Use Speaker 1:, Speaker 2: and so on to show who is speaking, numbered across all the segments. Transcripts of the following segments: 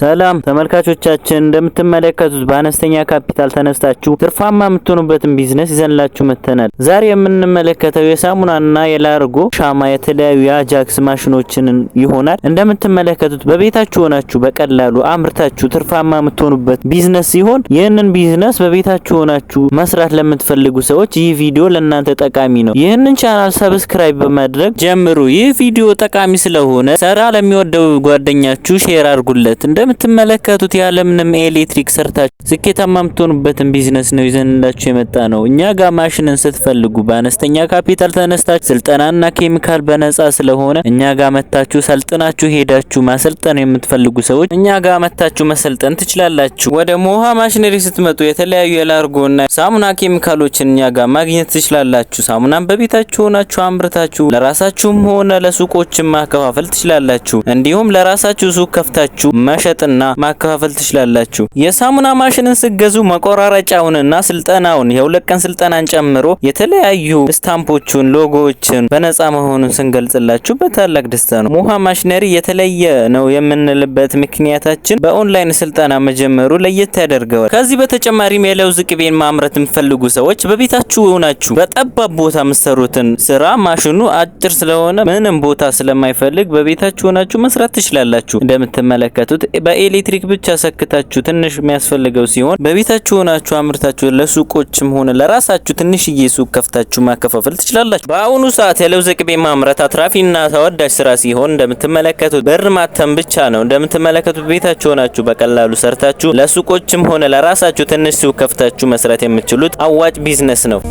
Speaker 1: ሰላም ተመልካቾቻችን እንደምትመለከቱት በአነስተኛ ካፒታል ተነስታችሁ ትርፋማ የምትሆኑበትን ቢዝነስ ይዘንላችሁ መተናል። ዛሬ የምንመለከተው የሳሙናና የላርጎ ሻማ የተለያዩ የአጃክስ ማሽኖችን ይሆናል። እንደምትመለከቱት በቤታችሁ ሆናችሁ በቀላሉ አምርታችሁ ትርፋማ የምትሆኑበት ቢዝነስ ሲሆን ይህንን ቢዝነስ በቤታችሁ ሆናችሁ መስራት ለምትፈልጉ ሰዎች ይህ ቪዲዮ ለእናንተ ጠቃሚ ነው። ይህንን ቻናል ሰብስክራይብ በማድረግ ጀምሩ። ይህ ቪዲዮ ጠቃሚ ስለሆነ ሰራ ለሚወደው ጓደኛችሁ ሼር አድርጉለት። እንደምትመለከቱት ያለምንም ኤሌክትሪክ ሰርታችሁ ስኬታማ የምትሆኑበትን ቢዝነስ ነው ይዘንላችሁ የመጣ ነው። እኛ ጋር ማሽንን ስትፈልጉ በአነስተኛ ካፒታል ተነስታችሁ ስልጠናና ኬሚካል በነጻ ስለሆነ እኛ ጋር መታችሁ ሰልጥናችሁ ሄዳችሁ ማሰልጠን የምትፈልጉ ሰዎች እኛ ጋር መታችሁ መሰልጠን ትችላላችሁ። ወደ ሞሃ ማሽነሪ ስትመጡ የተለያዩ የላርጎና ሳሙና ኬሚካሎችን እኛ ጋር ማግኘት ትችላላችሁ። ሳሙናን በቤታችሁ ሆናችሁ አምርታችሁ ለራሳችሁም ሆነ ለሱቆችም ማከፋፈል ትችላላችሁ። እንዲሁም ለራሳችሁ ሱቅ ከፍታችሁ መሸጥና ማከፋፈል ትችላላችሁ። የሳሙና ማሽንን ስገዙ መቆራረጫውንና ስልጠናውን የሁለት ቀን ስልጠናን ጨምሮ የተለያዩ ስታምፖቹን ሎጎዎችን በነጻ መሆኑን ስንገልጽላችሁ በታላቅ ደስታ ነው። ሞሃ ማሽነሪ የተለየ ነው የምንልበት ምክንያታችን በኦንላይን ስልጠና መጀመሩ ለየት ያደርገዋል። ከዚህ በተጨማሪም የለውዝ ቅቤን ማምረት የምትፈልጉ ሰዎች በቤታችሁ ሆናችሁ በጠባብ ቦታ የምትሰሩትን ስራ ማሽኑ አጭር ስለሆነ ምንም ቦታ ስለማይፈልግ በቤታችሁ ሆናችሁ መስራት ትችላላችሁ። እንደምትመለከቱት በኤሌክትሪክ ብቻ ሰክታችሁ ትንሽ የሚያስፈልገው ሲሆን በቤታችሁ ሆናችሁ አምርታችሁ ለሱቆችም ሆነ ለራሳችሁ ትንሽዬ ሱቅ ከፍታችሁ ማከፋፈል ትችላላችሁ። በአሁኑ ሰዓት የለውዝ ቅቤ ማምረት አትራፊና ተወዳጅ ስራ ሲሆን እንደምትመለከቱት ብር ማተም ብቻ ነው። እንደምትመለከቱት ቤታችሁ ሆናችሁ በቀላሉ ሰርታችሁ ለሱቆችም ሆነ ለራሳችሁ ትንሽ ሱቅ ከፍታችሁ መስራት የምትችሉት አዋጭ ቢዝነስ ነው።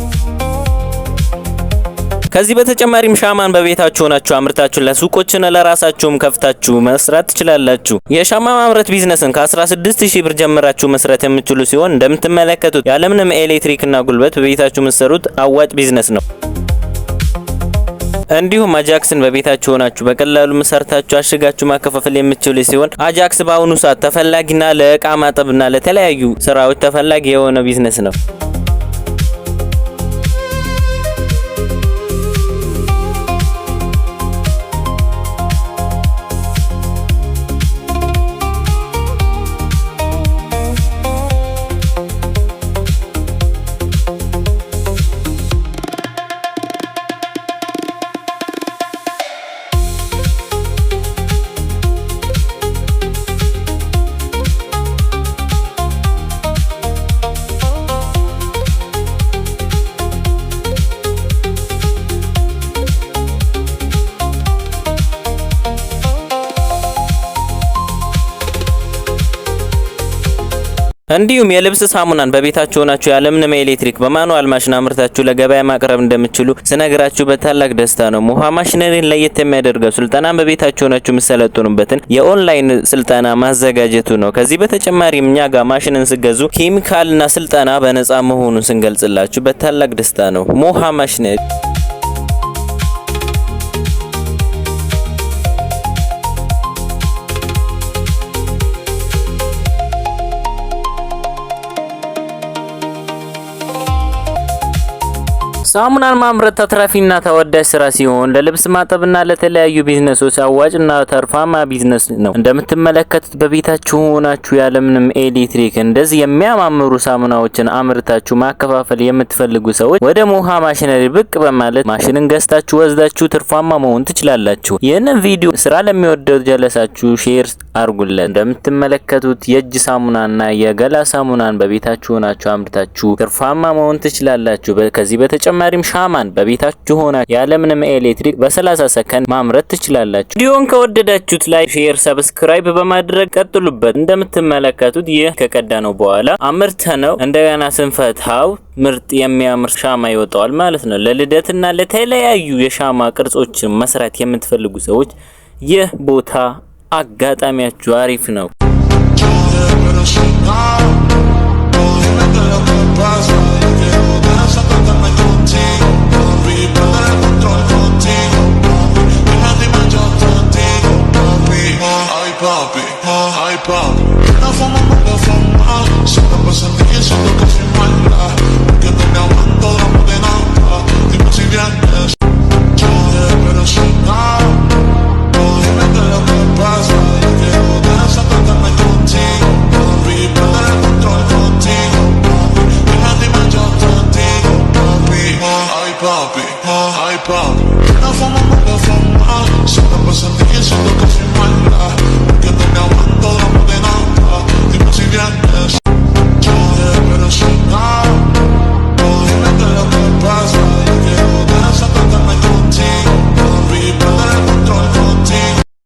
Speaker 1: ከዚህ በተጨማሪም ሻማን በቤታችሁ ሆናችሁ አምርታችሁ ለሱቆችና ለራሳችሁም ከፍታችሁ መስራት ትችላላችሁ። የሻማ ማምረት ቢዝነስን ከ16000 ብር ጀምራችሁ መስራት የምትችሉ ሲሆን እንደምትመለከቱት ያለምንም ኤሌክትሪክና ጉልበት በቤታችሁ የምትሰሩት አዋጭ ቢዝነስ ነው። እንዲሁም አጃክስን በቤታችሁ ሆናችሁ በቀላሉ ሰርታችሁ አሽጋችሁ ማከፋፈል የምትችሉ ሲሆን አጃክስ በአሁኑ ሰዓት ተፈላጊና ለእቃ ማጠብና ለተለያዩ ስራዎች ተፈላጊ የሆነ ቢዝነስ ነው። እንዲሁም የልብስ ሳሙናን በቤታችሁ ሆናችሁ ያለምንም ኤሌክትሪክ በማኑዋል ማሽን አምርታችሁ ለገበያ ማቅረብ እንደምትችሉ ስነግራችሁ በታላቅ ደስታ ነው። ሞሃ ማሽነሪን ለየት የሚያደርገው ስልጠናን በቤታችሁ ሆናችሁ የምትሰለጥኑበትን የኦንላይን ስልጠና ማዘጋጀቱ ነው። ከዚህ በተጨማሪም እኛ ጋር ማሽንን ስገዙ ኬሚካልና ስልጠና በነጻ መሆኑን ስንገልጽላችሁ በታላቅ ደስታ ነው። ሞሃ ማሽነሪ ሳሙናን ማምረት አትራፊና ተወዳጅ ስራ ሲሆን ለልብስ ማጠብና ለተለያዩ ቢዝነሶች አዋጭና ተርፋማ ቢዝነስ ነው። እንደምትመለከቱት በቤታችሁ ሆናችሁ ያለምንም ኤሌክትሪክ እንደዚህ የሚያማምሩ ሳሙናዎችን አምርታችሁ ማከፋፈል የምትፈልጉ ሰዎች ወደ ሞሃ ማሽነሪ ብቅ በማለት ማሽንን ገዝታችሁ ወስዳችሁ ትርፋማ መሆን ትችላላችሁ። ይህንን ቪዲዮ ስራ ለሚወደው ጀለሳችሁ ሼር አርጉለት። እንደምትመለከቱት የእጅ ሳሙናና የገላ ሳሙናን በቤታችሁ ሆናችሁ አምርታችሁ ትርፋማ መሆን ትችላላችሁ። ከዚህ በተጨማሪም ሻማን በቤታችሁ ሆና ያለምንም ኤሌክትሪክ በ30 ሰከንድ ማምረት ትችላላችሁ። ቪዲዮን ከወደዳችሁት ላይክ፣ ሼር፣ ሰብስክራይብ በማድረግ ቀጥሉበት። እንደምትመለከቱት ይህ ከቀዳነው በኋላ አምርተነው እንደገና ስንፈታው ምርጥ የሚያምር ሻማ ይወጣዋል ማለት ነው። ለልደትና ለተለያዩ የሻማ ቅርጾችን መስራት የምትፈልጉ ሰዎች ይህ ቦታ አጋጣሚያችሁ አሪፍ ነው።
Speaker 2: Ay papi, la fama no la fama, se me pasa el día siento que soy mala, porque no me aguanto drama de nada, dime si vienes, pero soy nada, dime qué es lo que pasa, quiero desatarme contigo. papi, ay papi. La fama, se la pasan diciendo que soy mala.